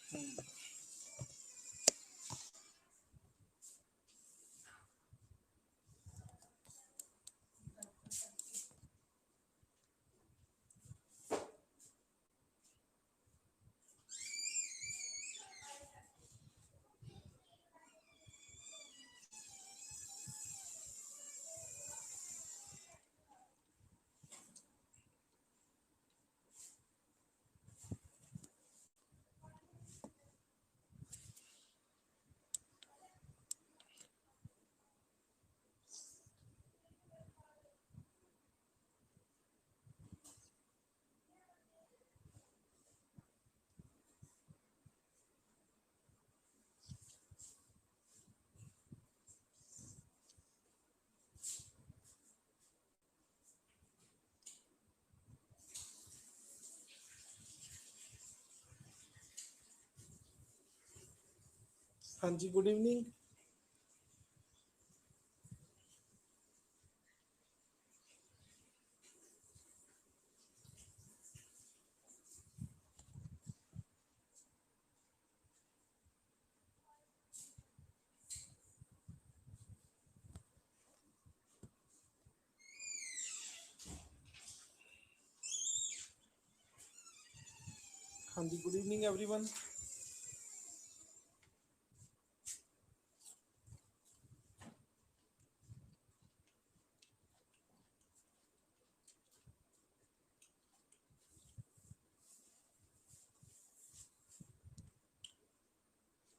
हम्म, हाँ जी, good evening. हाँ जी, गुड इवनिंग एवरीवन।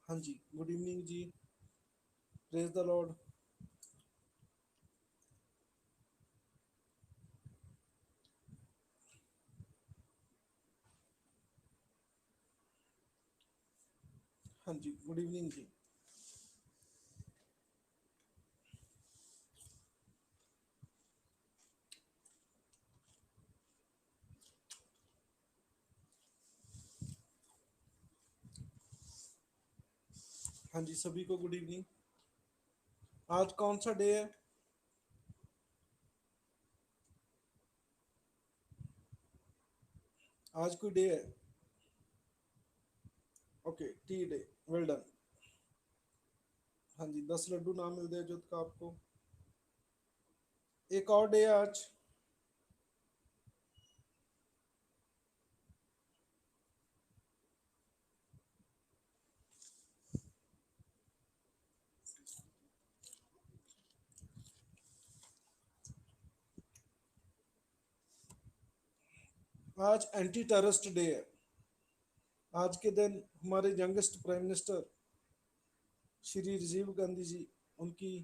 हाँ जी, गुड इवनिंग जी। Praise the Lord. हाँ जी, गुड इवनिंग जी। हाँ जी, सभी को गुड इवनिंग। आज कौन सा डे है? आज कोई डे है? Okay, T day. Well done. हाँ जी, 10 लड्डू नाम मिल गए जो का आपको। एक और डे है आज। आज एंटी टेररिस्ट डे है। आज के दिन हमारे youngest prime minister Shri Rajiv Gandhi ji, उनकी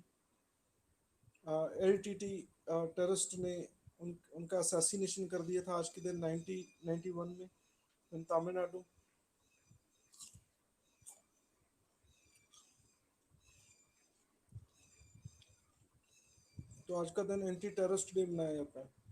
एलटीटी टेररिस्ट ने उनका असैसिनेशन कर दिया था आज के दिन 1991 में इन तमिलनाडु। तो आज का दिन एंटी टेररिस्ट डे मनाया जाता है।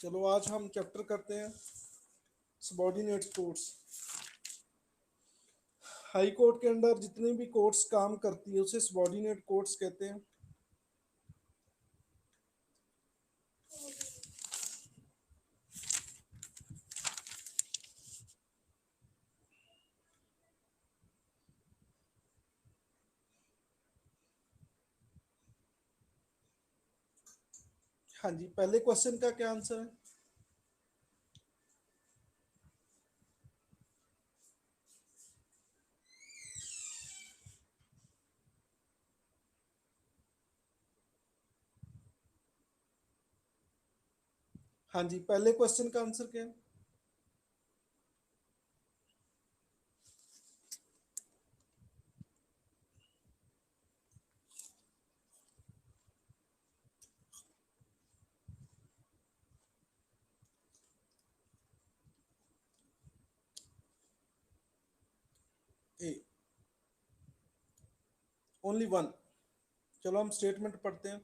चलो आज हम चैप्टर करते हैं सबॉर्डिनेट कोर्ट्स। हाई कोर्ट के अंदर जितने भी कोर्ट्स काम करती है उसे सबॉर्डिनेट कोर्ट्स कहते हैं। हाँ जी, पहले क्वेश्चन का क्या आंसर है? हाँ जी, पहले क्वेश्चन का आंसर क्या है? ए, ओनली वन। चलो हम स्टेटमेंट पढ़ते हैं।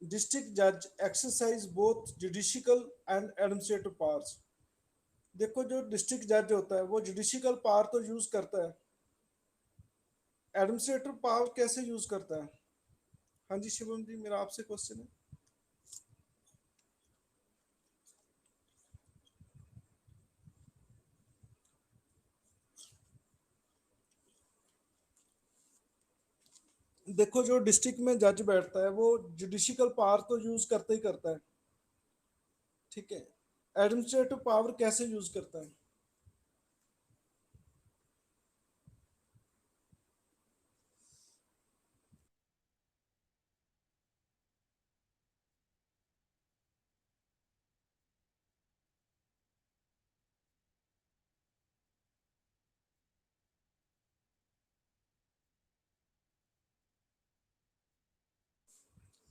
डिस्ट्रिक्ट जज exercise both judicial and administrative powers. देखो जो डिस्ट्रिक्ट जज होता है वो जुडिशियल पावर तो यूज करता है, एडमिनिस्ट्रेटिव पावर कैसे यूज करता है? हाँ जी शिवम जी, मेरा आपसे क्वेश्चन है। देखो जो डिस्ट्रिक्ट में जज बैठता है वो जुडिशियल पावर तो यूज करता ही करता है, ठीक है। एडमिनिस्ट्रेटिव पावर कैसे यूज करता है?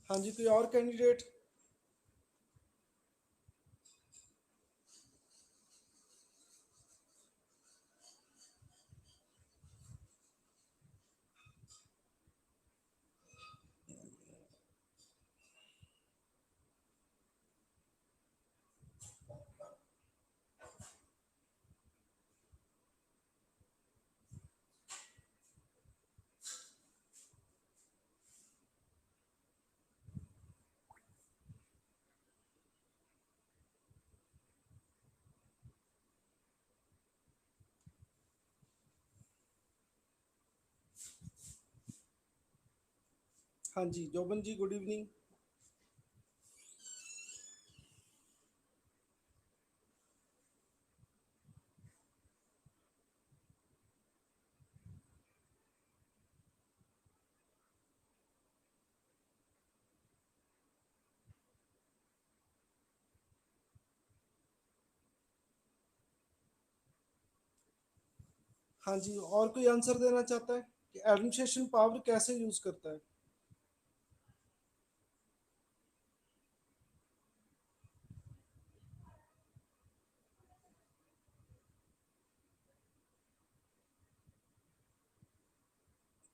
हाँ जी, कोई और कैंडिडेट? हाँ जी जोबन जी, गुड इवनिंग। हाँ जी, और कोई आंसर देना चाहता है कि एडमिनिस्ट्रेशन पावर कैसे यूज करता है?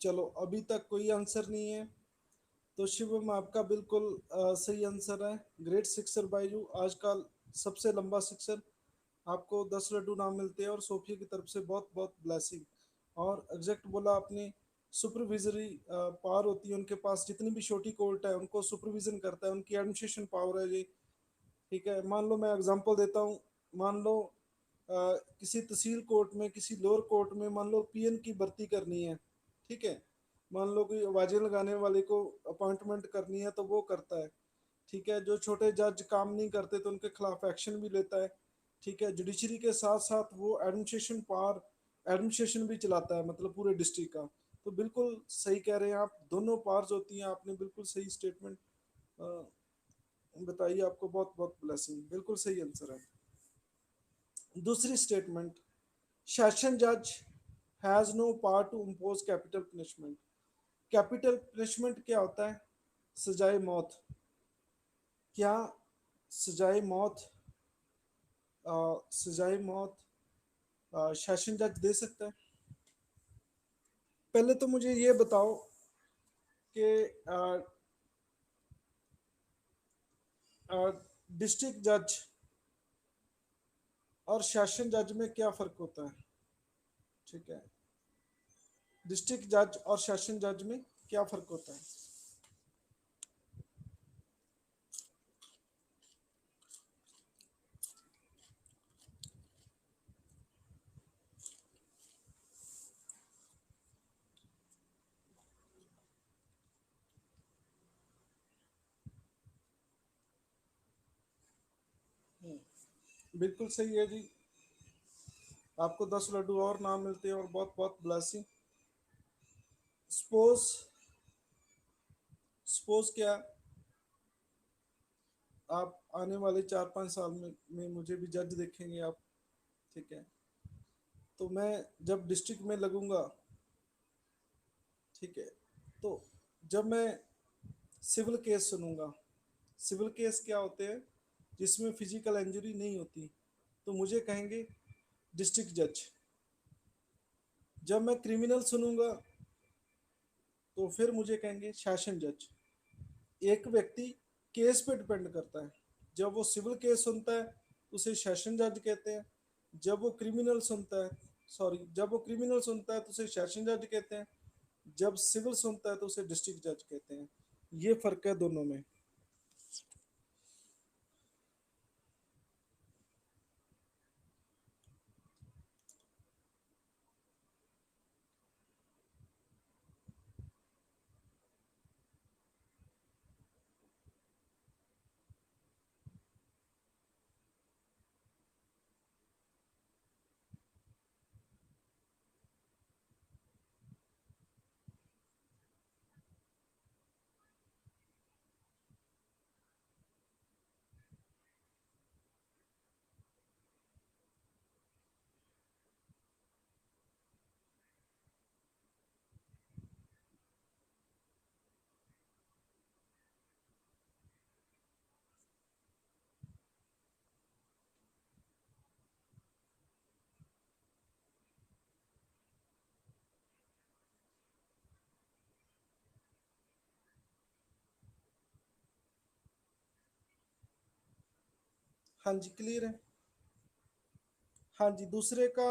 चलो अभी तक कोई आंसर नहीं है, तो शिवम आपका बिल्कुल सही आंसर है। ग्रेट सिक्सर बाय यू, आज का सबसे लंबा सिक्सर। आपको 10 लड्डू नाम मिलते हैं और सोफिया की तरफ से बहुत बहुत ब्लेसिंग। और एग्जैक्ट बोला आपने, सुपरविजरी पावर होती है उनके पास, जितनी भी छोटी कोर्ट है उनको सुपरविजन करता है, उनकी एडमिनिस्ट्रेशन पावर है ये, ठीक है। मान लो मैं एग्जांपल देता हूँ, मान लो किसी तहसील कोर्ट में, किसी लोअर कोर्ट में मान लो पीएन की भर्ती करनी है, ठीक है। मान लो कोई आवाजें लगाने वाले को अपॉइंटमेंट करनी है तो वो करता है, ठीक है। जो छोटे जज काम नहीं करते तो उनके खिलाफ एक्शन भी लेता है, ठीक है। जुडिशरी के साथ साथ वो एडमिनिस्ट्रेशन पावर, एडमिनिस्ट्रेशन भी चलाता है, मतलब पूरे डिस्ट्रिक्ट का। तो बिल्कुल सही कह रहे हैं आप, दोनों पावर्स होती हैं, आपने बिल्कुल सही स्टेटमेंट बताइए। आपको बहुत बहुत ब्लेसिंग, बिल्कुल सही आंसर है। दूसरी स्टेटमेंट, सेशन जज has no power to impose capital punishment. Capital punishment क्या होता है? सजाए मौत। क्या सजाए मौत, सजाए मौत सेशन जज दे सकता है? पहले तो मुझे ये बताओ कि डिस्ट्रिक्ट जज और सेशन जज में क्या फ़र्क होता है, ठीक है। डिस्ट्रिक्ट जज और सेशन जज में क्या फ़र्क होता है? बिल्कुल सही है जी। आपको 10 लड्डू और नाम मिलते हैं और बहुत बहुत ब्लेसिंग। सपोज, सपोज क्या, आप आने वाले 4-5 साल में मुझे भी जज देखेंगे आप, ठीक है। तो मैं जब डिस्ट्रिक्ट में लगूंगा, ठीक है, तो जब मैं सिविल केस सुनूंगा, सिविल केस क्या होते हैं जिसमें फिजिकल इंजरी नहीं होती, तो मुझे कहेंगे डिस्ट्रिक्ट जज। जब मैं क्रिमिनल सुनूंगा तो फिर मुझे कहेंगे सेशन जज। एक व्यक्ति केस पे डिपेंड करता है। जब वो सिविल केस सुनता है उसे सेशन जज कहते हैं। जब वो क्रिमिनल सुनता है, सॉरी, जब वो क्रिमिनल सुनता है तो उसे सेशन जज कहते हैं। जब सिविल सुनता है तो उसे डिस्ट्रिक्ट जज कहते हैं। ये फर्क है दोनों में। हाँ जी, क्लियर है। हाँ जी, दूसरे का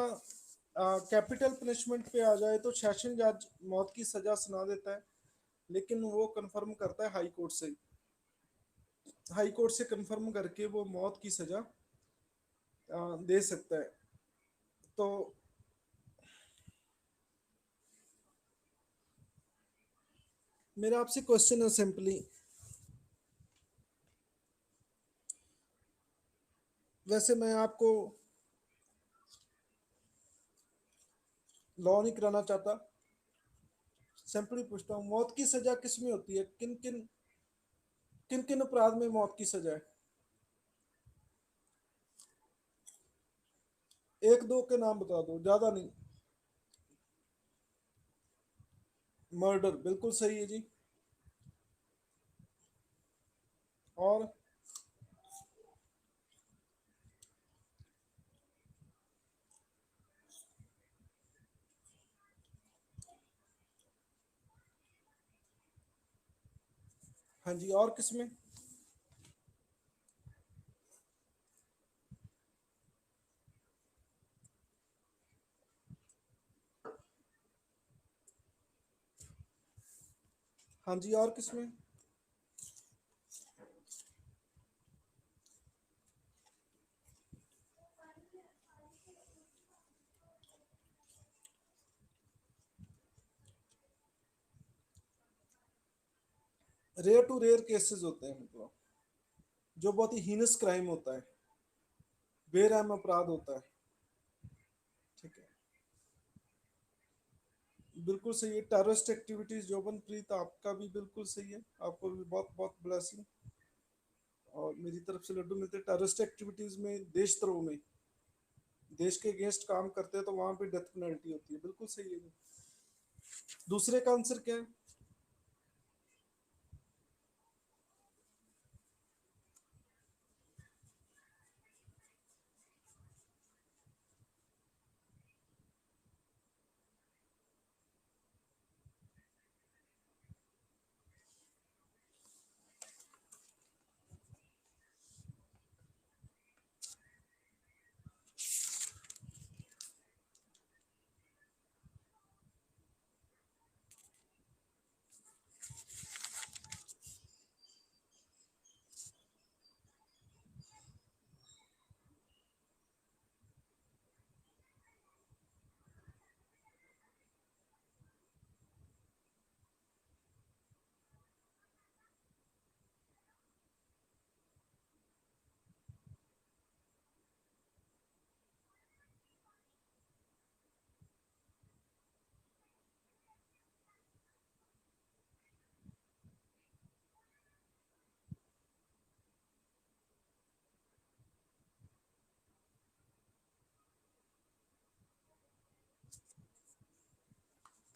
कैपिटल पनिशमेंट पे आ जाए तो सेशन जज मौत की सजा सुना देता है, लेकिन वो कंफर्म करता है हाई कोर्ट से। हाई कोर्ट से कंफर्म करके वो मौत की सजा दे सकता है। तो मेरा आपसे क्वेश्चन है सिंपली, वैसे मैं आपको लॉ नहीं कराना चाहता, सिंपली पूछता हूँ, मौत की सजा किस में होती है, किन किन अपराध में मौत की सजा है? एक दो के नाम बता दो, ज्यादा नहीं। मर्डर बिल्कुल सही है जी। और? हाँ जी, और किसमें? हाँ जी, और किसमें? रेयर टू रेयर केसेस होते हैं, मतलब जो बहुत ही हीनस क्राइम होता है, बेरहम अपराध होता है। ठीक है, बिल्कुल सही है। टेररिस्ट एक्टिविटीज, जोबनप्रीत आपका भी बिल्कुल सही है, आपको भी बहुत बहुत ब्लेसिंग। और मेरी तरफ से लड्डू मिलते हैं। टेररिस्ट एक्टिविटीज में, देशद्रोह में, देश के अगेंस्ट काम करते हैं तो वहां पे डेथ पेनल्टी होती है, बिल्कुल सही है। दूसरे का आंसर क्या है?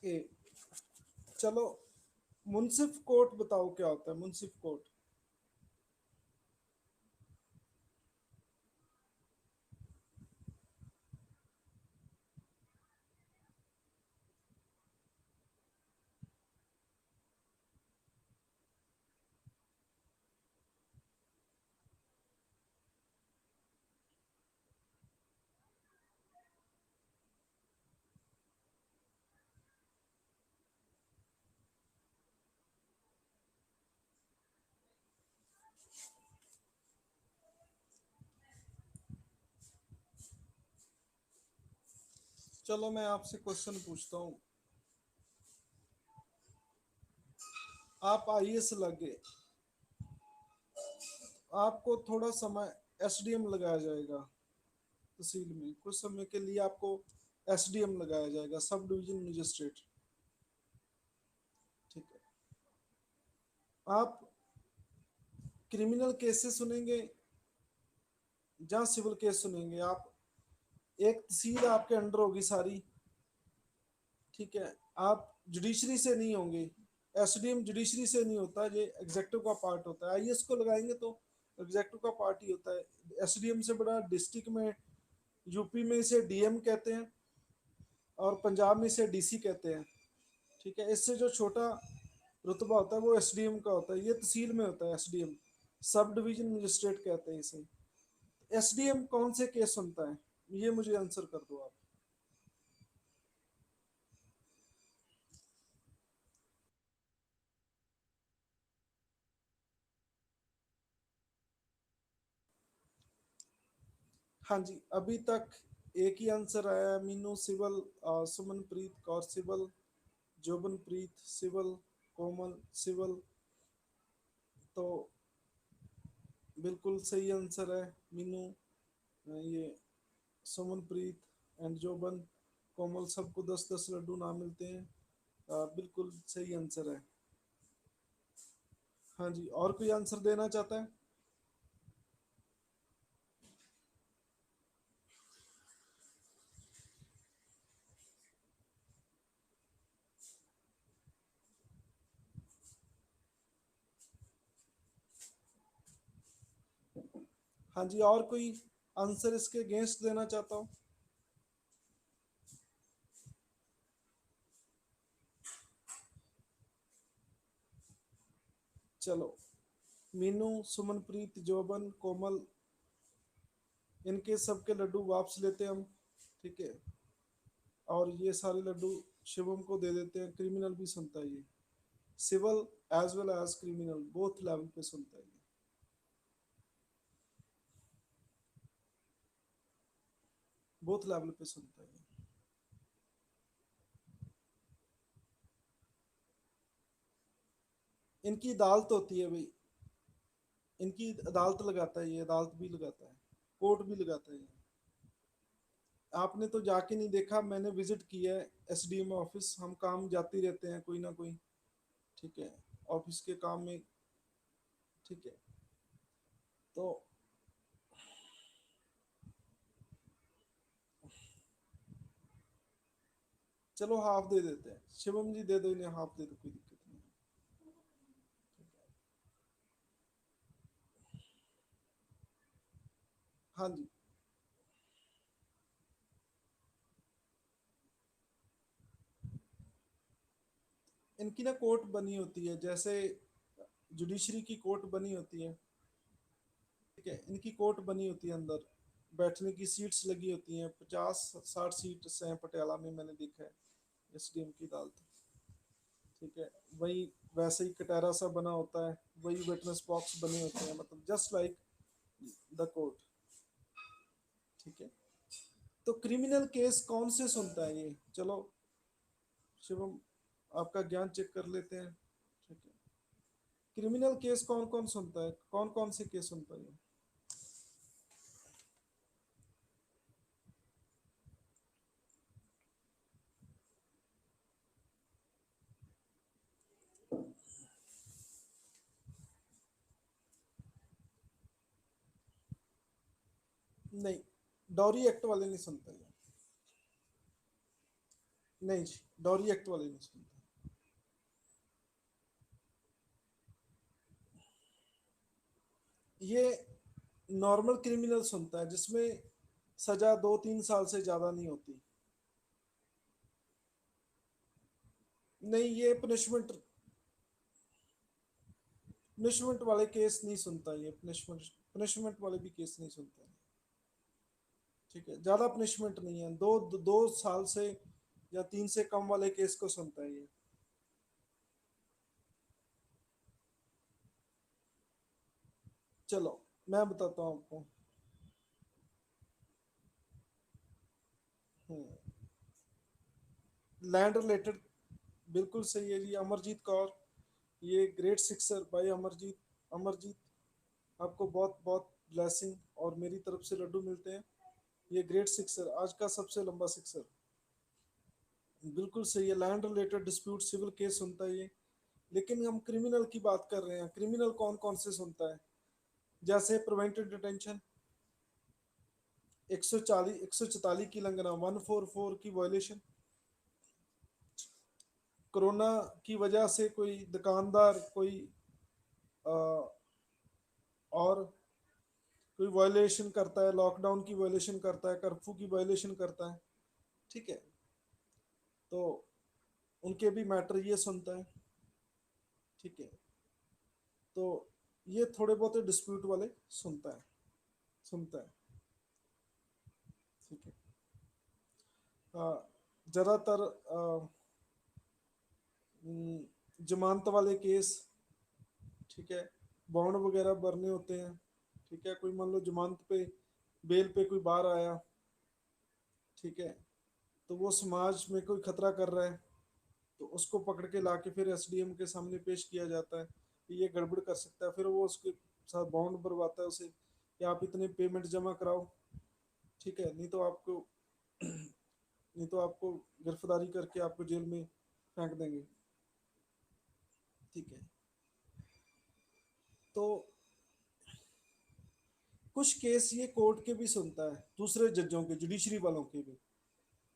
ए, चलो, मुंसिफ कोर्ट बताओ क्या होता है, मुंसिफ कोर्ट? चलो मैं आपसे क्वेश्चन पूछता हूँ। आप आईएएस लगे, आपको थोड़ा समय एसडीएम लगाया जाएगा तहसील में, कुछ समय के लिए आपको एसडीएम लगाया जाएगा, सब डिवीजन मजिस्ट्रेट। ठीक है। आप क्रिमिनल केसेस सुनेंगे जहाँ सिविल केस सुनेंगे आप, एक तहसील आपके अंडर होगी सारी। ठीक है। आप जुडिशरी से नहीं होंगे, एसडीएम जुडिशरी से नहीं होता, ये एग्जेक्टिव का पार्ट होता है। आईएएस को लगाएंगे तो एग्जेक्टिव का पार्ट ही होता है। एसडीएम से बड़ा डिस्ट्रिक्ट में, यूपी में इसे डीएम कहते हैं और पंजाब में इसे डीसी कहते हैं। ठीक है। इससे जो छोटा रुतबा होता है वो एसडीएम का होता है, ये तहसील में होता है एसडीएम, सब डिवीजन मजिस्ट्रेट कहते हैं इसे। एसडीएम कौन से केस सुनता है, ये मुझे आंसर कर दो आप। हाँ जी, अभी तक एक ही आंसर आया है। Meenu civil, Sumanpreet Kaur civil, Jobanpreet civil, Komal civil. तो बिल्कुल सही आंसर है मीनू। ये सुमनप्रीत एंड जोबन, कोमल सबको 10-10 लड्डू ना मिलते हैं। बिल्कुल सही आंसर है। हाँ जी, और कोई आंसर देना चाहता है? हाँ जी, और कोई आंसर इसके अगेंस्ट देना चाहता हूँ? चलो, मीनू, सुमनप्रीत, जोबन, कोमल, इनके सबके लड्डू वापस लेते हैं हम। ठीक है। और ये सारे लड्डू शिवम को दे देते हैं। क्रिमिनल भी सुनता है ये, civil as well as criminal, both level पे सुनता है ये। बोथ लेवल पे सुनता है ये। इनकी अदालत होती है भाई, इनकी अदालत लगाता है ये, अदालत भी लगाता है, कोर्ट भी लगाता है ये। आपने तो जाके नहीं देखा, मैंने विजिट किया है एसडीएम ऑफिस, हम काम जाते रहते हैं कोई ना कोई। ठीक है। ऑफिस के काम में। ठीक है। तो चलो हाफ दे देते हैं, शिवम जी दे दो इन्हें, हाफ दे दो, कोई दिक्कत नहीं है। हाँ जी। इनकी ना कोर्ट बनी होती है, जैसे जुडिशरी की कोर्ट बनी होती है। ठीक है। इनकी कोर्ट बनी होती है अंदर, बैठने की सीट्स लगी होती हैं, 50-60 सीट हैं पटियाला में, मैंने देखा है एसडीएम की अदालत। ठीक है। वही वैसे ही कटहरा सा बना होता है, वही विटनेस बॉक्स बने होते हैं, मतलब जस्ट लाइक द कोर्ट। ठीक है। तो क्रिमिनल केस कौन से सुनता है ये, चलो शिवम आपका ज्ञान चेक कर लेते हैं। ठीक है। क्रिमिनल केस कौन कौन सुनता है, कौन कौन से केस सुनता है? नहीं, डॉरी एक्ट वाले नहीं सुनते ये। नहीं जी, डॉरी एक्ट वाले नहीं सुनते। ये नॉर्मल क्रिमिनल सुनता है, जिसमें सजा 2-3 साल से ज्यादा नहीं होती। नहीं, ये पनिशमेंट, पनिशमेंट वाले केस नहीं सुनता ये, पनिशमेंट पनिशमेंट वाले भी केस नहीं सुनता। ठीक है। ज्यादा पनिशमेंट नहीं है, 2 साल से या 3 से कम वाले केस को सुनता है ये। चलो मैं बताता हूँ आपको। हम्म, लैंड रिलेटेड, बिल्कुल सही है जी। अमरजीत कौर, ये ग्रेट सिक्सर भाई अमरजीत। अमरजीत, आपको बहुत बहुत ब्लेसिंग और मेरी तरफ से लड्डू मिलते हैं। ये ग्रेट सिक्सर, आज का सबसे लंबा सिक्सर। बिल्कुल सही है, land related dispute civil case सुनता है ये। लेकिन हम क्रिमिनल की बात कर रहे हैं, क्रिमिनल कौन कौन से सुनता है? जैसे प्रिवेंटिव डिटेंशन, 140 144 की उल्लंघना, 144 की वायलेशन, कोरोना की वजह से कोई दुकानदार कोई आ, और कोई वायलेशन करता है, लॉकडाउन की वायलेशन करता है, कर्फ्यू की वायलेशन करता है, ठीक है, तो उनके भी मैटर ये सुनता है, ठीक है। तो ये थोड़े बहुत डिस्प्यूट वाले सुनता है, सुनता है, ठीक है। ज़्यादातर जमानत वाले केस, ठीक है, बॉन्ड वगैरह भरने होते हैं, ठीक है। कोई मान लो जमानत पे, बेल पे कोई बाहर आया, ठीक है, तो वो समाज में कोई खतरा कर रहा है, तो उसको पकड़ के लाके फिर एसडीएम के सामने पेश किया जाता है कि ये गड़बड़ कर सकता है, फिर वो उसके साथ बॉन्ड भरवाता है उसे कि आप इतने पेमेंट जमा कराओ, ठीक है, नहीं तो आपको नहीं तो आपको गिरफ्तारी करके आपको जेल में फेंक देंगे, ठीक है। तो कुछ केस ये कोर्ट के भी सुनता है, दूसरे जजों के, जुडिशरी वालों के भी,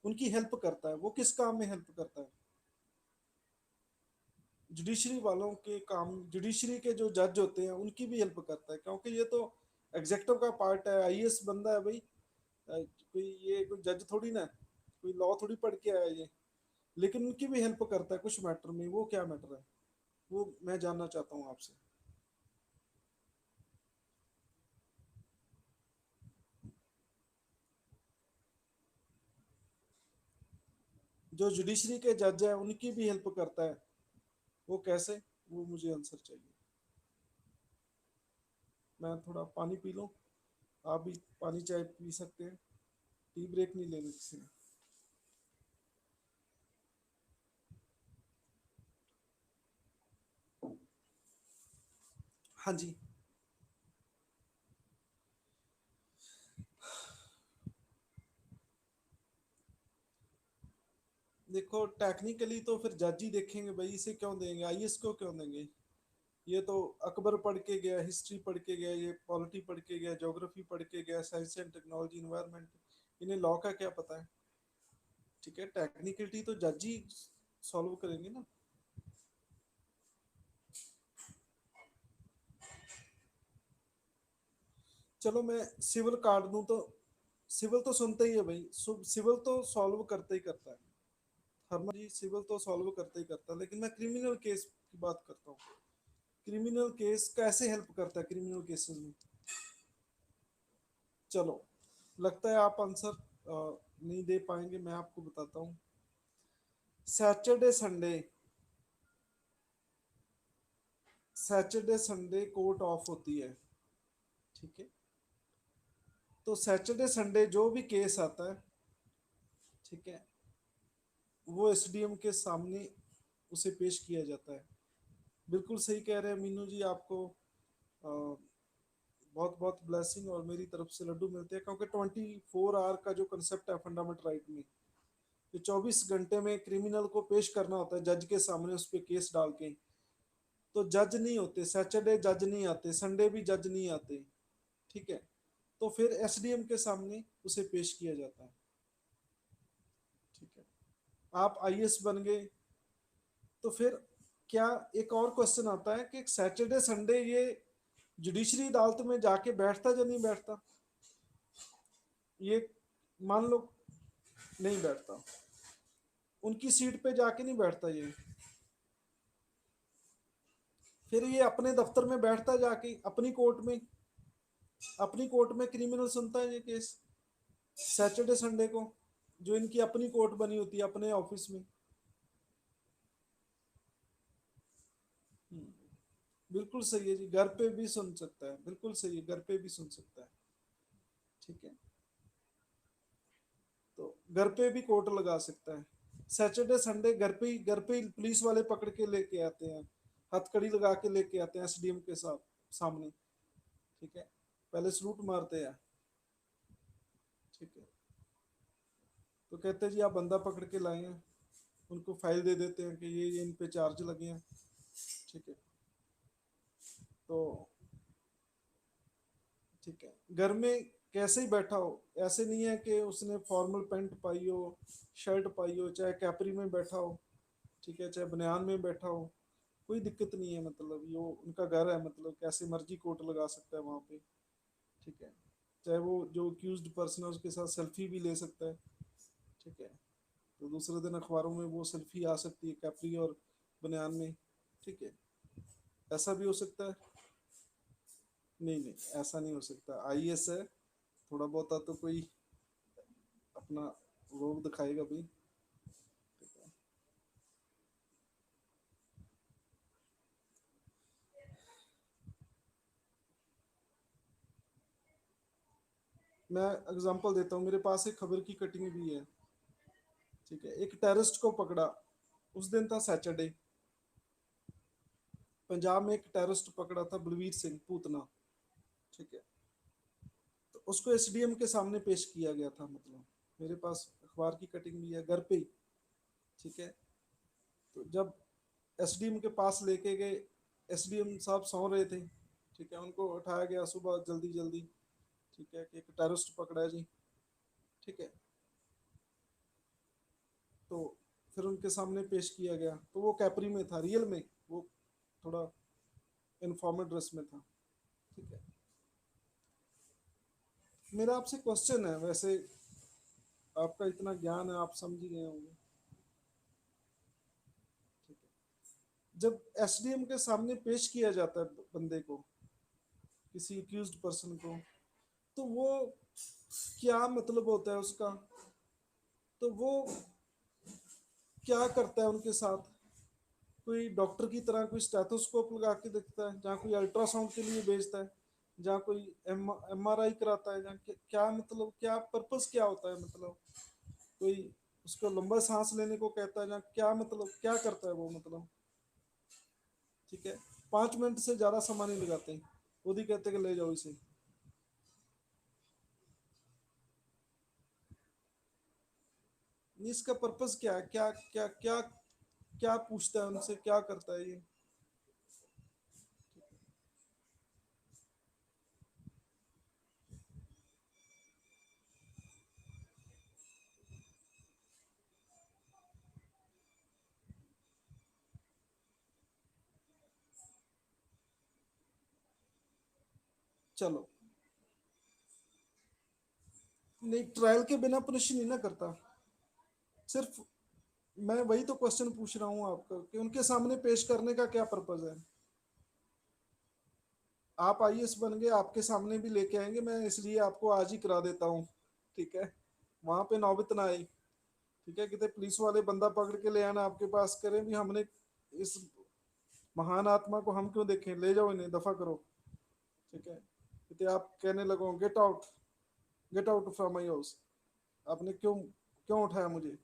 उनकी हेल्प करता है। वो किस काम में हेल्प करता है? जुडिशरी वालों के काम, जुडिशरी के जो जज होते हैं उनकी भी हेल्प करता है, क्योंकि ये तो एग्जेक्टिव का पार्ट है, आईएएस बंदा है भाई। कोई ये कोई जज थोड़ी ना है, कोई लॉ थोड़ी पढ़ के आया ये। लेकिन उनकी भी हेल्प करता है कुछ मैटर में। वो क्या मैटर है, वो मैं जानना चाहता हूँ आपसे। जो जुडिशरी के जज है उनकी भी हेल्प करता है, वो कैसे? वो मुझे आंसर चाहिए। मैं थोड़ा पानी पी लूँ, आप भी पानी चाय पी सकते हैं, टी ब्रेक नहीं लेनी किसी ने। हाँ जी। देखो टेक्निकली तो फिर जज ही देखेंगे भाई, इसे क्यों देंगे, आईएएस को क्यों देंगे? ये तो अकबर पढ़ के गया, हिस्ट्री पढ़ के गया, ये पॉलिटी पढ़ के गया, ज्योग्राफी पढ़ के गया, साइंस एंड टेक्नोलॉजी, इन्वायरमेंट, इन्हें लॉ का क्या पता है? ठीक है, टेक्निकलिटी तो जज ही सॉल्व करेंगे ना। चलो मैं सिविल काट दूं तो, सिविल तो सुनता ही है भाई, सिविल तो सॉल्व करता ही करता है। हरमन जी सिविल तो सॉल्व करता ही करता है, लेकिन मैं क्रिमिनल केस की बात करता हूँ। क्रिमिनल केस कैसे हेल्प करता है क्रिमिनल केसेस में? चलो, लगता है आप आंसर नहीं दे पाएंगे, मैं आपको बताता हूँ। Saturday Sunday, Saturday Sunday court of होती है, ठीक है। तो सैटरडे संडे जो भी केस आता है, ठीक है, वो एसडीएम के सामने उसे पेश किया जाता है। बिल्कुल सही कह रहे हैं मीनू जी, आपको बहुत बहुत ब्लेसिंग और मेरी तरफ से लड्डू मिलते हैं, क्योंकि 24 आवर का जो कंसेप्ट है फंडामेंटल राइट में, ये 24 घंटे में क्रिमिनल को पेश करना होता है जज के सामने, उस पर केस डाल के। तो जज नहीं होते, सैटरडे जज नहीं आते, संडे भी जज नहीं आते, ठीक है। तो फिर एसडीएम के सामने उसे पेश किया जाता है, ठीक है। आप आईएएस बन गए, तो फिर क्या, एक और क्वेश्चन आता है कि सैटरडे संडे ये जुडिशरी अदालत में जाके बैठता या नहीं बैठता? ये मान लो नहीं बैठता, उनकी सीट पे जाके नहीं बैठता ये, फिर ये अपने दफ्तर में बैठता जाके अपनी कोर्ट में, अपनी कोर्ट में क्रिमिनल सुनता है ये केस सैटरडे संडे को, जो इनकी अपनी कोर्ट बनी होती है अपने ऑफिस में। बिल्कुल सही है जी, घर पे भी सुन सकता है, बिल्कुल सही है, घर पे भी सुन सकता है, ठीक है। तो घर पे भी कोर्ट लगा सकता है। सैटरडे संडे घर पे ही पुलिस वाले पकड़ के लेके आते हैं, हथकड़ी लगा के लेके आते हैं एसडीएम के साथ सामने। ठीक है, पहले सलूट मारते हैं। ठीक है, तो कहते हैं जी आप बंदा पकड़ के लाए हैं, उनको फाइल दे देते हैं कि ये इन पे चार्ज लगे हैं। ठीक है, तो ठीक है, घर में कैसे ही बैठा हो, ऐसे नहीं है कि उसने फॉर्मल पैंट पाई हो, शर्ट पाई हो, चाहे कैपरी में बैठा हो, ठीक है, चाहे बनियान में बैठा हो, कोई दिक्कत नहीं है। मतलब ये उनका घर है, मतलब कैसे मर्जी कोट लगा सकता है वहाँ पे। ठीक है, चाहे वो जो अक्यूज्ड पर्सन है उसके साथ सेल्फी भी ले सकता है। ठीक है, तो दूसरे दिन अखबारों में वो सेल्फी आ सकती है कैपरी और बनियान में। ठीक है, ऐसा भी हो सकता है। नहीं नहीं, ऐसा नहीं हो सकता, आईएएस है, थोड़ा बहुत तो कोई अपना रोब दिखाएगा भी। ठीक है, मैं एग्जांपल देता हूँ, मेरे पास एक खबर की कटिंग भी है। ठीक है, एक टेररिस्ट को पकड़ा, उस दिन था सैटरडे, पंजाब में एक टेररिस्ट पकड़ा था, बलवीर सिंह पूतना। ठीक है, तो उसको एसडीएम के सामने पेश किया गया था, मतलब मेरे पास अखबार की कटिंग भी है घर पे ही। ठीक है, तो जब एसडीएम के पास लेके गए, एसडीएम साहब सो रहे थे। ठीक है, उनको उठाया गया सुबह जल्दी जल्दी। ठीक है, कि एक टेररिस्ट पकड़ा है जी। ठीक है, तो फिर उनके सामने पेश किया गया, तो वो कैपरी में था, रियल में वो थोड़ा इनफॉर्मल ड्रेस में था। ठीक है, मेरा आपसे क्वेश्चन है, वैसे आपका इतना ज्ञान है, आप समझ ही गए होंगे। ठीक है, जब एसडीएम के सामने पेश किया जाता है बंदे को, किसी अक्यूज्ड पर्सन को, तो वो क्या मतलब होता है उसका, तो वो क्या करता है उनके साथ, कोई डॉक्टर की तरह कोई स्टेथोस्कोप लगा के देखता है, जहाँ कोई अल्ट्रासाउंड के लिए भेजता है, जहाँ कोई एमआरआई कराता है, जहाँ क्या मतलब क्या पर्पस क्या होता है, मतलब कोई उसको लंबा सांस लेने को कहता है, जहाँ क्या मतलब क्या करता है वो, मतलब। ठीक है, 5 मिनट से ज्यादा समय नहीं लगाते, खुद ही कहते कि ले जाओ इसे। इसका पर्पस क्या है, क्या क्या क्या क्या पूछता है उनसे, क्या करता है ये। चलो, नहीं, ट्रायल के बिना पनिश नहीं ना करता, सिर्फ मैं वही तो क्वेश्चन पूछ रहा हूँ आपका कि उनके सामने पेश करने का क्या पर्पज है। आप आईएएस बन गए, आपके सामने भी लेके आएंगे, मैं इसलिए आपको आज ही करा देता हूँ। ठीक है, वहां पे नौबत ना आई। ठीक है, कितने पुलिस वाले बंदा पकड़ के ले आना आपके पास, करें भी हमने इस महान आत्मा को हम क्यों देखें, ले जाओ इन्हें, दफा करो। ठीक है, कितने आप कहने लगो get out from my house, आपने क्यों क्यों उठाया मुझे।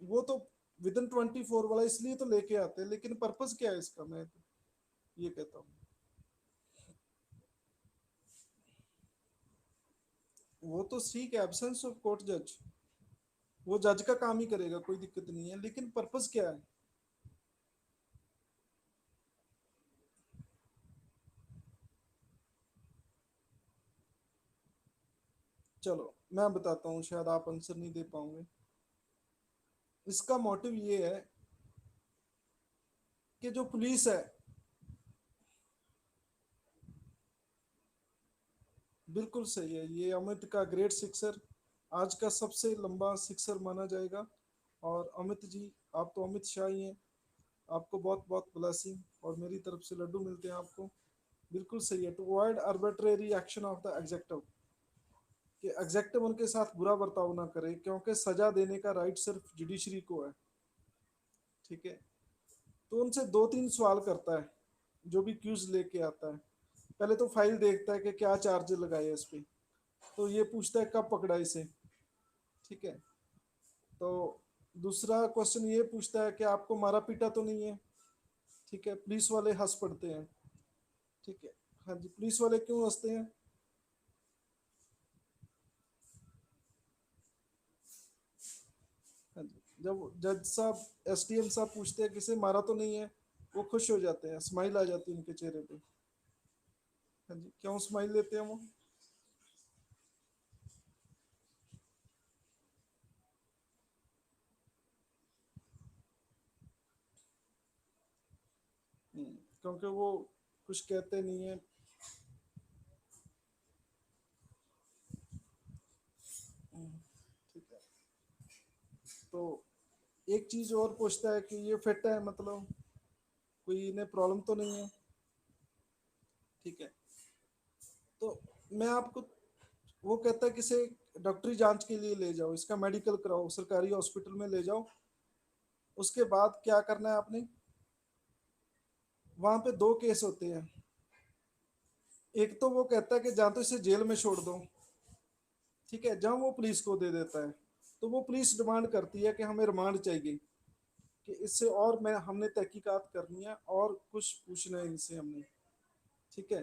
वो तो विद इन 24 वाला इसलिए तो लेके आते हैं, लेकिन पर्पस क्या है इसका, मैं तो ये कहता हूँ। वो तो ठीक है, एब्सेंस ऑफ कोर्ट जज, वो जज का काम ही करेगा, कोई दिक्कत नहीं है, लेकिन पर्पस क्या है। चलो, मैं बताता हूँ, शायद आप आंसर नहीं दे पाओगे। इसका मोटिव ये है कि जो पुलिस है, बिल्कुल सही है, ये अमित का ग्रेट सिक्सर, आज का सबसे लंबा सिक्सर माना जाएगा। और अमित जी, आप तो अमित शाह ही हैं, आपको बहुत बहुत ब्लेसिंग, और मेरी तरफ से लड्डू मिलते हैं आपको। बिल्कुल सही है, to avoid arbitrary action of the executive, कि एग्जेक्टिव उनके साथ बुरा बर्ताव ना करे, क्योंकि सजा देने का राइट सिर्फ जुडिशरी को है। ठीक है, तो उनसे 2-3 सवाल करता है, जो भी क्यूज लेके आता है। पहले तो फाइल देखता है कि क्या चार्ज लगाए इस पे, तो ये पूछता है कब पकड़ा इसे। ठीक है। तो दूसरा क्वेश्चन ये पूछता है कि आपको मारा पीटा तो नहीं है। ठीक है, पुलिस वाले हंस पड़ते हैं। ठीक है। हाँ जी, पुलिस वाले क्यों हंसते हैं? हाँ जी, जब जज साहब, एसडीएम साहब पूछते हैं किसे मारा तो नहीं है, वो खुश हो जाते हैं, स्माइल आ जाती है उनके चेहरे पे। हाँ जी, क्यों स्माइल देते हैं वो? क्योंकि वो कुछ कहते नहीं है। ठीक है। तो एक चीज और पूछता है कि ये फिट है, मतलब कोई इन्हें प्रॉब्लम तो नहीं है। ठीक है। तो मैं आपको, वो कहता है कि इसे डॉक्टरी जांच के लिए ले जाओ, इसका मेडिकल कराओ, सरकारी हॉस्पिटल में ले जाओ। उसके बाद क्या करना है आपने? वहां पे दो केस होते हैं। एक तो वो कहता है कि ਜਾਂ तो इसे जेल में छोड़ दो। ठीक है, जहां वो पुलिस को दे देता है, तो वो पुलिस डिमांड करती है कि हमें रिमांड चाहिए, कि इससे और मैं हमने तहकीकात करनी है और कुछ पूछना है इनसे हमने। ठीक है।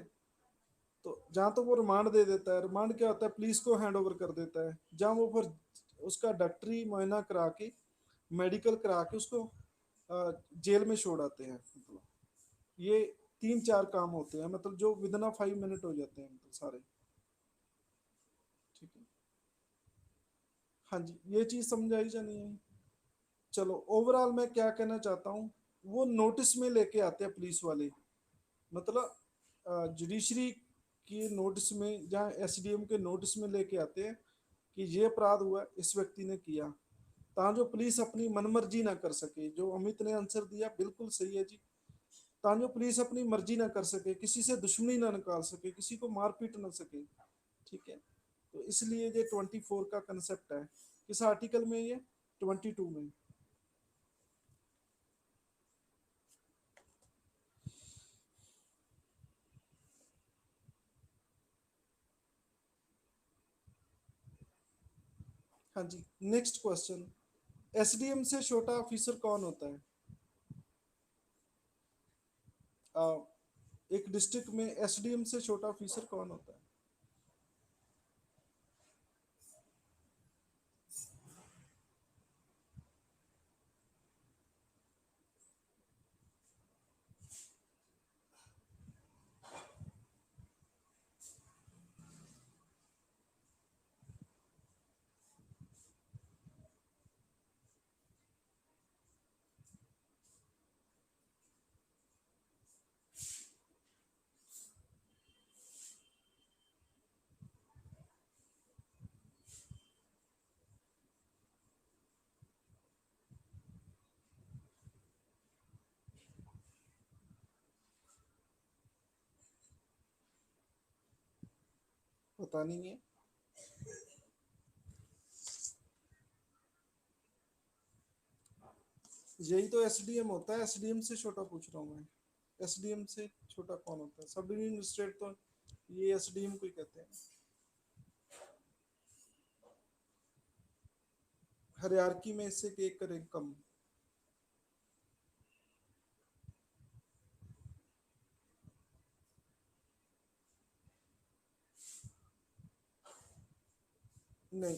तो जहाँ तो वो रिमांड दे देता है, रिमांड क्या होता है, पुलिस को हैंड ओवर कर देता है, जहाँ वो फिर उसका डॉक्टरी मुआयना करा के, मेडिकल करा के उसको जेल में छोड़ आते हैं। मतलब ये 3-4 काम होते हैं, मतलब जो विद इन 5 मिनट हो जाते हैं, मतलब सारे। ठीक है। हाँ जी, ये चीज़ समझ आई या नहीं आई? चलो, ओवरऑल मैं क्या कहना चाहता हूँ, वो नोटिस में लेके आते हैं पुलिस वाले, मतलब जुडिशरी की नोटिस में, जहाँ एसडीएम के नोटिस में लेके आते हैं कि ये अपराध हुआ, इस व्यक्ति ने किया, ता जो पुलिस अपनी मनमर्जी ना कर सके। जो अमित ने आंसर दिया बिल्कुल सही है जी। ता जो पुलिस अपनी मर्जी ना कर सके, किसी से दुश्मनी ना निकाल सके, किसी को मार पीट ना सके। ठीक है। तो इसलिए ये 24 का कंसेप्ट है। किस आर्टिकल में? ये 22 में। हाँ जी। नेक्स्ट क्वेश्चन, एसडीएम से छोटा ऑफिसर कौन होता है? आ, एक डिस्ट्रिक्ट में एसडीएम से छोटा ऑफिसर कौन होता है? पता नहीं है। यही तो एसडीएम होता है, एसडीएम से छोटा पूछ रहा हूँ मैं। एसडीएम से छोटा कौन होता है? सब डिवीजन मजिस्ट्रेट तो ये एसडीएम को ही कहते हैं। हरियार्की में इससे एक करें कम। नहीं।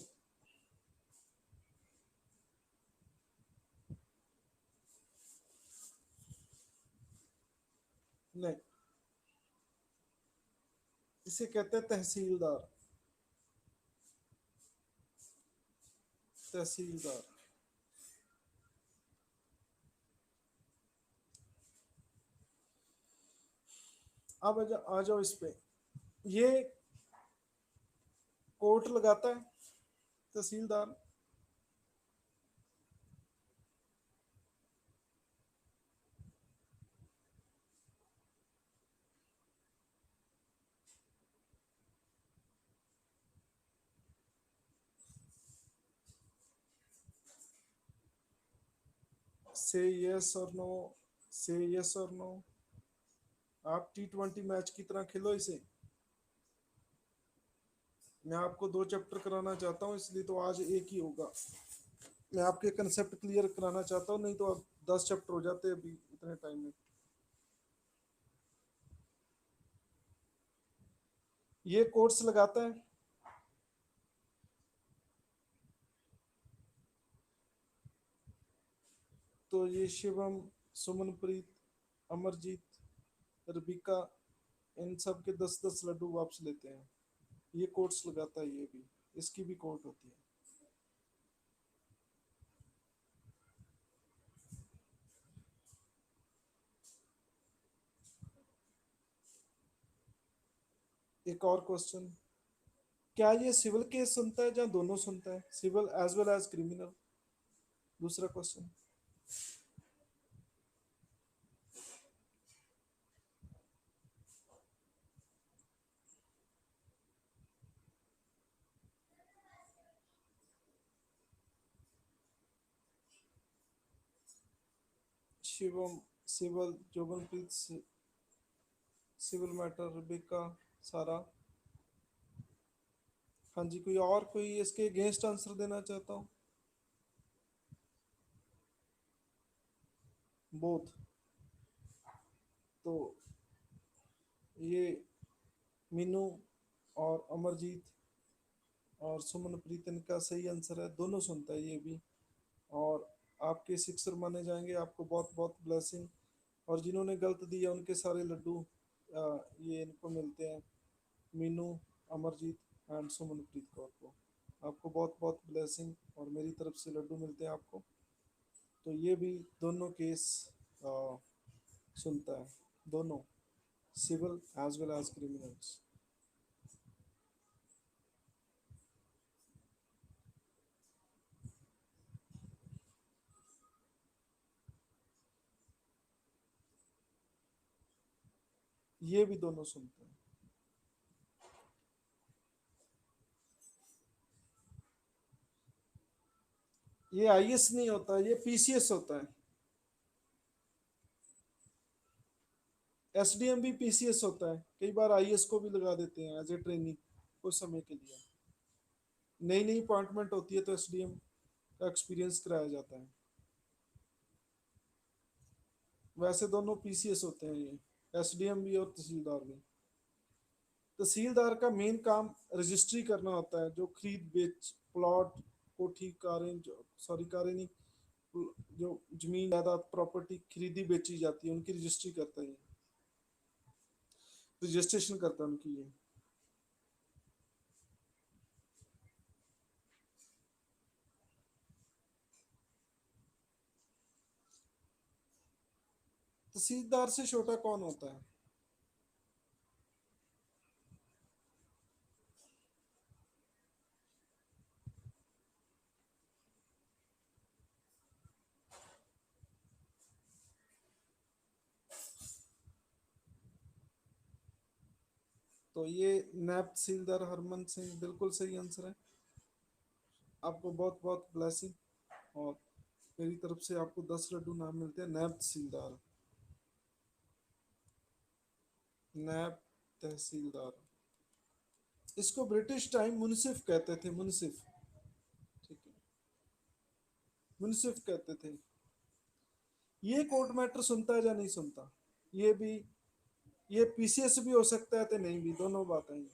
नहीं, इसे कहते हैं तहसीलदार। तहसीलदार। अब आ जाओ इस पे। ये कोर्ट लगाता है तहसीलदार। से यस और नो। से यस और नो। आप T20 मैच की तरह खेलो इसे। मैं आपको 2 चैप्टर कराना चाहता हूँ, इसलिए तो आज एक ही होगा। मैं आपके कंसेप्ट क्लियर कराना चाहता हूँ, नहीं तो अब 10 चैप्टर हो जाते अभी इतने टाइम में। ये कोर्स लगाता है। तो ये शिवम, सुमनप्रीत, अमरजीत, रबिका, इन सब के 10-10 लड्डू वापस लेते हैं। ये कोर्स लगाता है ये भी, इसकी भी कोर्ट होती है। एक और क्वेश्चन, क्या ये सिविल केस सुनता है या दोनों सुनता है, civil as well as criminal? दूसरा question. Shivam civil, Joganpreet civil matter, Rebecca Sara. हाँ जी, कोई और कोई इसके अगेंस्ट आंसर देना चाहता हूँ? बोथ। तो ये मीनू और अमरजीत और सुमनप्रीत इनका सही आंसर है, दोनों सुनता है ये भी। और आपके सिक्सर माने जाएंगे, आपको बहुत बहुत ब्लेसिंग। और जिन्होंने गलत दिया उनके सारे लड्डू ये इनको मिलते हैं, मीनू, अमरजीत एंड सुमनप्रीत कौर को। आपको बहुत बहुत ब्लेसिंग और मेरी तरफ से लड्डू मिलते हैं आपको। तो ये भी दोनों केस सुनता है, दोनों, civil as well as criminals. ये भी दोनों सुनते हैं। ये आईएएस नहीं होता, ये पीसीएस होता है। एसडीएम भी पीसीएस होता है, कई बार आईएएस को भी लगा देते हैं एज ए ट्रेनिंग कुछ समय के लिए। नई नई अपॉइंटमेंट होती है तो एसडीएम का एक्सपीरियंस कराया जाता है। वैसे दोनों पीसीएस होते हैं ये, एसडीएम भी और तहसीलदार भी। तहसीलदार का मेन काम रजिस्ट्री करना होता है, जो खरीद बेच, प्लॉट, कोठी, कारें, जो सॉरी कारें नहीं, जो जमीन जायदाद प्रॉपर्टी खरीदी बेची जाती है उनकी रजिस्ट्री करता है, रजिस्ट्रेशन करता है उनकी ये। तहसीलदार से छोटा कौन होता है? तो ये नैब तहसीलदार हरमन सिंह बिल्कुल सही आंसर है। आपको बहुत बहुत ब्लेसिंग। और मेरी तरफ से आपको 10 लड्डू नाम मिलते हैं, नैब तहसीलदार। नैब तहसीलदार, इसको ब्रिटिश टाइम मुनसिफ कहते थे, मुनसिफ। ठीक है, मुनसिफ कहते थे। ये कोर्ट मैटर सुनता है या नहीं सुनता? ये भी, ये पीसीएस भी हो सकता है तो नहीं भी, दोनों बातें हैं।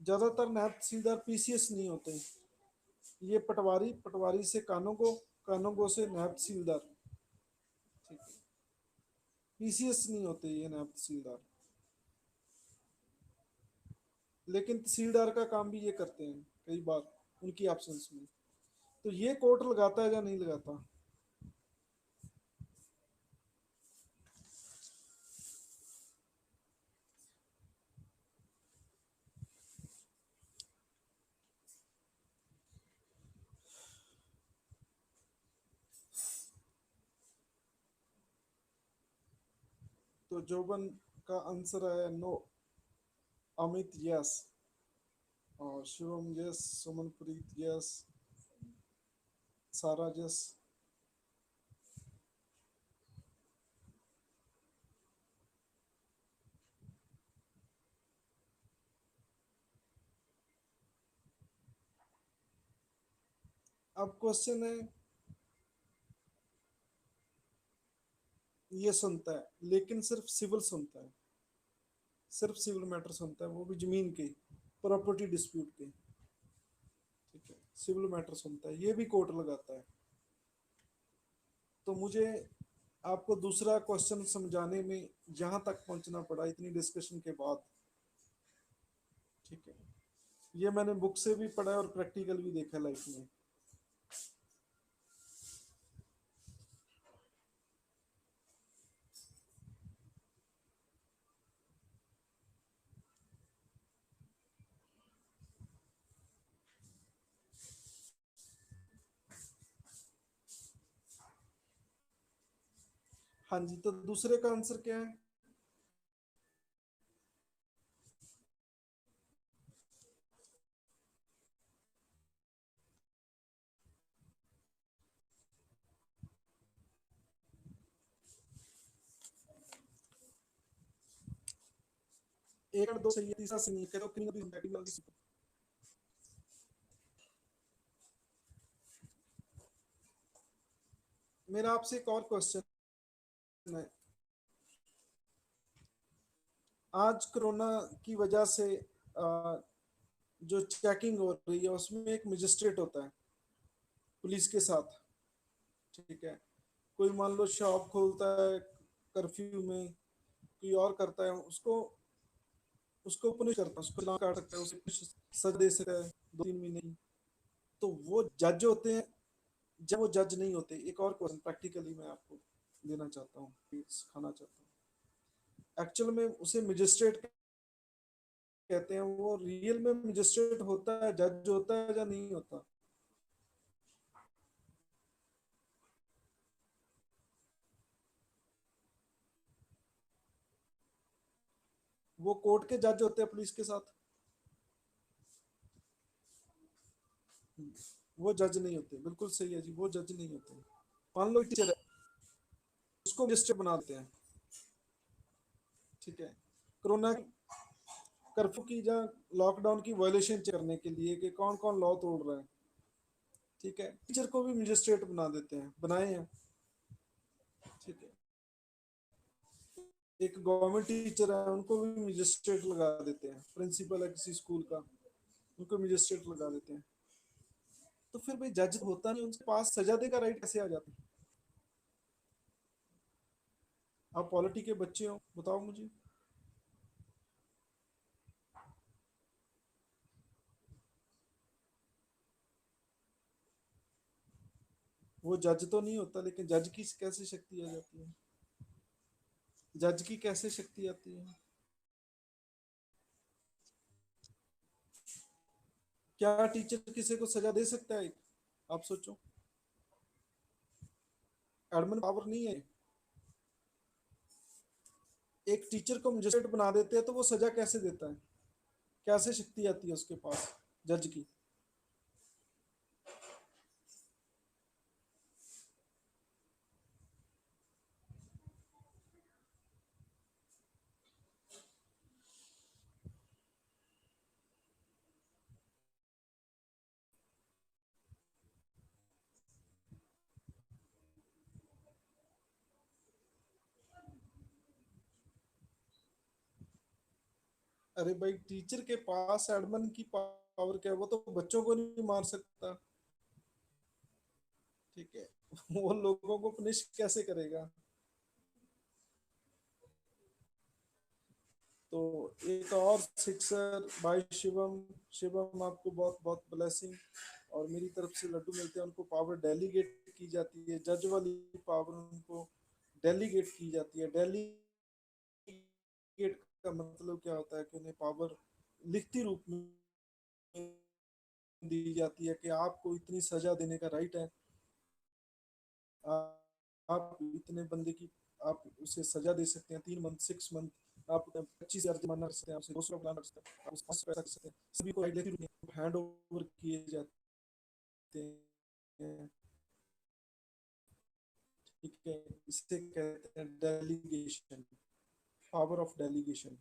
ज्यादातर नायब तहसीलदार पीसीएस नहीं होते। ये पटवारी, पटवारी से कानूनगो, कानूनगो से नायब तहसीलदार। ठीक है, पीसीएस नहीं होते ये नायब तहसीलदार। लेकिन तहसीलदार का काम भी ये करते हैं कई बार उनकी एब्सेंस में। तो ये कोर्ट लगाता है या नहीं लगाता? तो जोबन का आंसर है नो, अमित यस, और शिवम यस, सुमनप्रीत यस, सारा यस, अब क्वेश्चन है, ये सुनता है लेकिन सिर्फ सिविल सुनता है, सिर्फ सिविल मैटर सुनता है, वो भी जमीन के, प्रॉपर्टी डिस्प्यूट के। ठीक है, सिविल मैटर सुनता है, ये भी कोर्ट लगाता है। तो मुझे आपको दूसरा क्वेश्चन समझाने में जहां तक पहुंचना पड़ा इतनी डिस्कशन के बाद। ठीक है, ये मैंने बुक से भी पढ़ा है और प्रैक्टिकल भी देखा लाइफ में। हाँ जी, तो दूसरे का आंसर क्या है? एक और दो सही है, तीसरा सही नहीं है, तो क्रिमिनल भी। मेरा आपसे एक और क्वेश्चन है। आज कोरोना की वजह से जो चेकिंग हो रही है उसमें एक मजिस्ट्रेट होता है पुलिस के साथ। ठीक है, कोई मान लो शॉप खोलता है कर्फ्यू में, कोई और करता है, उसको उसको पुनिश करता है, उसको चालान काट सकता है, उसे सजा दे सकता है 2-3 महीने की। तो वो जज होते हैं, जब वो जज नहीं होते। एक और क्वेश्चन प्रैक्टिकली मैं आपको देना चाहता हूँ, सिखाना चाहता हूँ। एक्चुअल में उसे मजिस्ट्रेट कहते हैं, वो रियल में मजिस्ट्रेट होता है, जज होता है या नहीं होता? वो कोर्ट के जज होते हैं पुलिस के साथ। वो जज नहीं होते, बिल्कुल सही है जी, वो जज नहीं होते। मान लो टीचर है, उसको मजिस्ट्रेट बना देते हैं। ठीक है, कोरोना कर्फ्यू की या लॉकडाउन की वायलेशन करने के लिए कि कौन कौन लॉ तोड़ रहा है। ठीक है, टीचर को भी मजिस्ट्रेट बना देते हैं, बनाए हैं। ठीक है, एक गवर्नमेंट टीचर है उनको भी मजिस्ट्रेट लगा देते हैं, प्रिंसिपल है किसी स्कूल का, उनको मजिस्ट्रेट लगा देते हैं। तो फिर भाई जज होता नहीं, उनके पास सजा देने का राइट कैसे आ जाता है? आप पॉलिटी के बच्चे हो, बताओ मुझे। वो जज तो नहीं होता, लेकिन जज की कैसे शक्ति आ जाती है? जज की कैसे शक्ति आती है? क्या टीचर किसी को सजा दे सकता है? आप सोचो, एडमिन पावर नहीं है। एक टीचर को मजिस्ट्रेट बना देते हैं तो वो सजा कैसे देता है? कैसे शक्ति आती है उसके पास, जज की? अरे भाई, टीचर के पास एडमिन की पावर क्या है? वो तो बच्चों को नहीं मार सकता। ठीक है, वो लोगों को पनिश कैसे करेगा? तो एक और सिक्सर भाई शिवम। शिवम, आपको बहुत बहुत ब्लेसिंग, और मेरी तरफ से लड्डू मिलते हैं। उनको पावर डेलीगेट की जाती है, जज वाली पावर उनको डेलीगेट की जाती है। डेलीगेट का मतलब क्या होता है कि उन्हें पावर लिखती रूप में दी जाती है कि आपको इतनी सजा देने का राइट है। आप इतने बंदे की आप उसे सजा दे सकते हैं, 3 मंथ, 6 मंथ। आप 25,000 जुर्माना कर सकते हैं, आपसे 200 प्लान कर सकते हैं, आप उसका पैसा कर सकते हैं। सभी को हैंड ओवर किए जाते हैं। ठीक है, इसे कहते हैं डेलीगेशन, पावर ऑफ डेलीगेशन।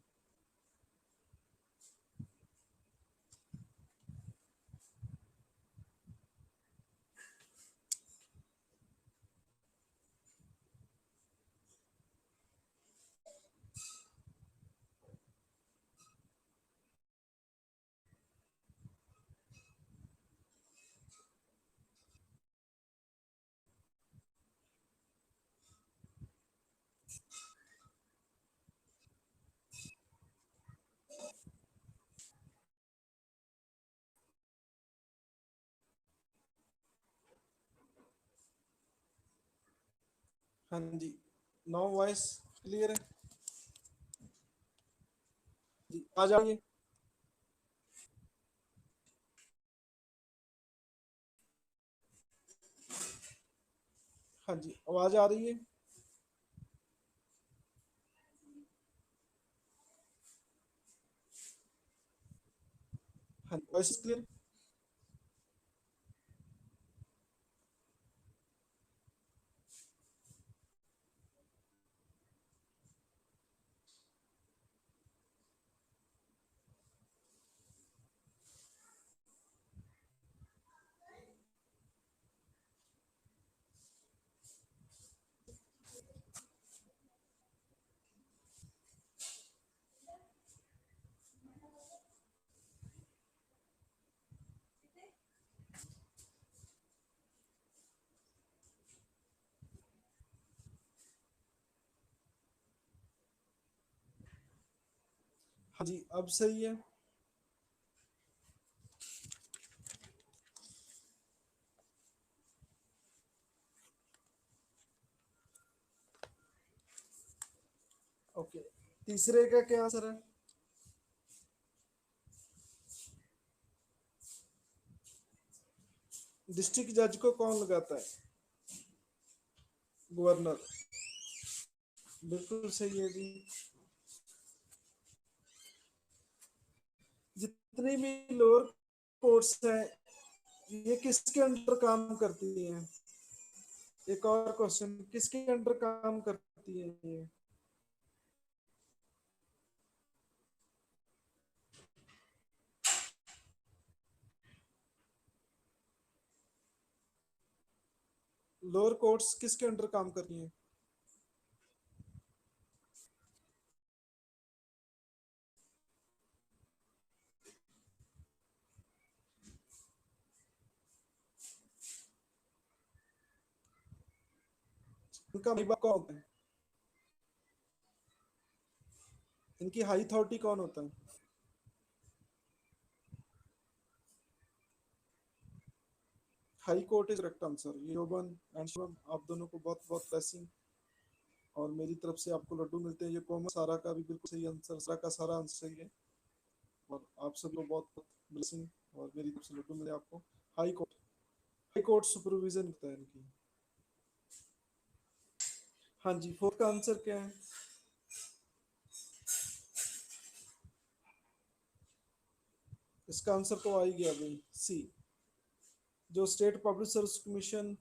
हाँ जी, नाउ वॉइस क्लियर है जी, आ जाइए। हाँ जी, आवाज आ रही है। हाँ, वॉइस क्लियर। हाँ जी, अब सही है। ओके, तीसरे का क्या आंसर है? डिस्ट्रिक्ट जज को कौन लगाता है? गवर्नर। बिल्कुल सही है जी। जितनी भी लोअर कोर्ट्स हैं, ये किसके अंडर काम करती हैं? एक और क्वेश्चन, किसके अंडर काम करती है ये? लोअर कोर्ट्स किसके अंडर काम कर रही हैं? इनका हाई कौन होता है? इनकी हाई अथॉरिटी कौन होता है? High court is correct answer. योबन एंड शिवम, आप दोनों को बहुत बहुत ब्लेसिंग। और मेरी तरफ से आपको लड्डू मिलते हैं। ये कॉमन सारा का भी बिल्कुल सही आंसर, सारा का सारा आंसर सही है। और आप सभी को बहुत बहुत ब्लेसिंग। और मेरी तरफ से लड्डू मिले आपको। High court, high court supervision होता है इनकी। हाँ जी, फोर्थ का आंसर क्या है? इसका आंसर तो आ ही गया भाई, सी। जो स्टेट पब्लिक सर्विस कमीशन।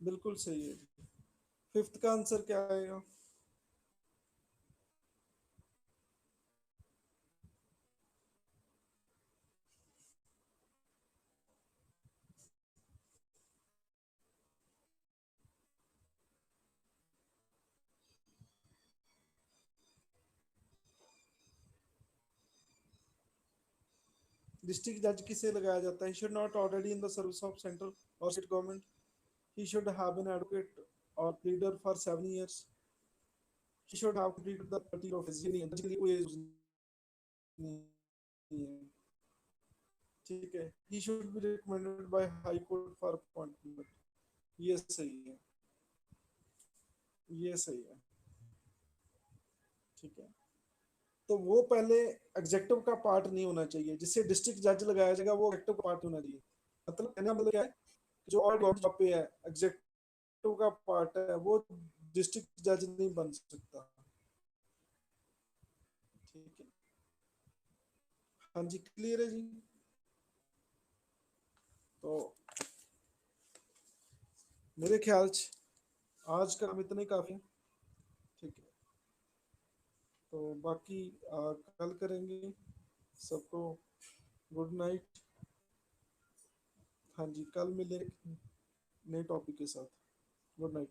बिल्कुल सही है। फिफ्थ का आंसर क्या आएगा? डिस्ट्रिक्ट जज किसे लगाया जाता है? He should not already in the service of central और state government. He should have been advocate और pleader for 7 years। He should have completed the 30 of his नहीं है, जज के लिए कोई age नहीं है। ठीक है। He should be recommended by high court for appointment. ये सही है। ये सही है। ठीक है। तो वो पहले एग्जेक्टिव का पार्ट नहीं होना चाहिए। जिससे डिस्ट्रिक्ट जज लगाया जाएगा वो एग्जेक्टिव का पार्ट होना चाहिए। मतलब कहना मतलब क्या है? जो और जॉब पे है, एग्जेक्टिव का पार्ट है, वो डिस्ट्रिक्ट जज नहीं बन सकता। ठीक है। हाँ जी, क्लियर है जी। तो मेरे ख्याल से आज का हम इतना ही काफी है। ठीक है। तो बाकी कल करेंगे। सबको गुड नाइट। हाँ जी, कल मिले नए टॉपिक के साथ। Good night.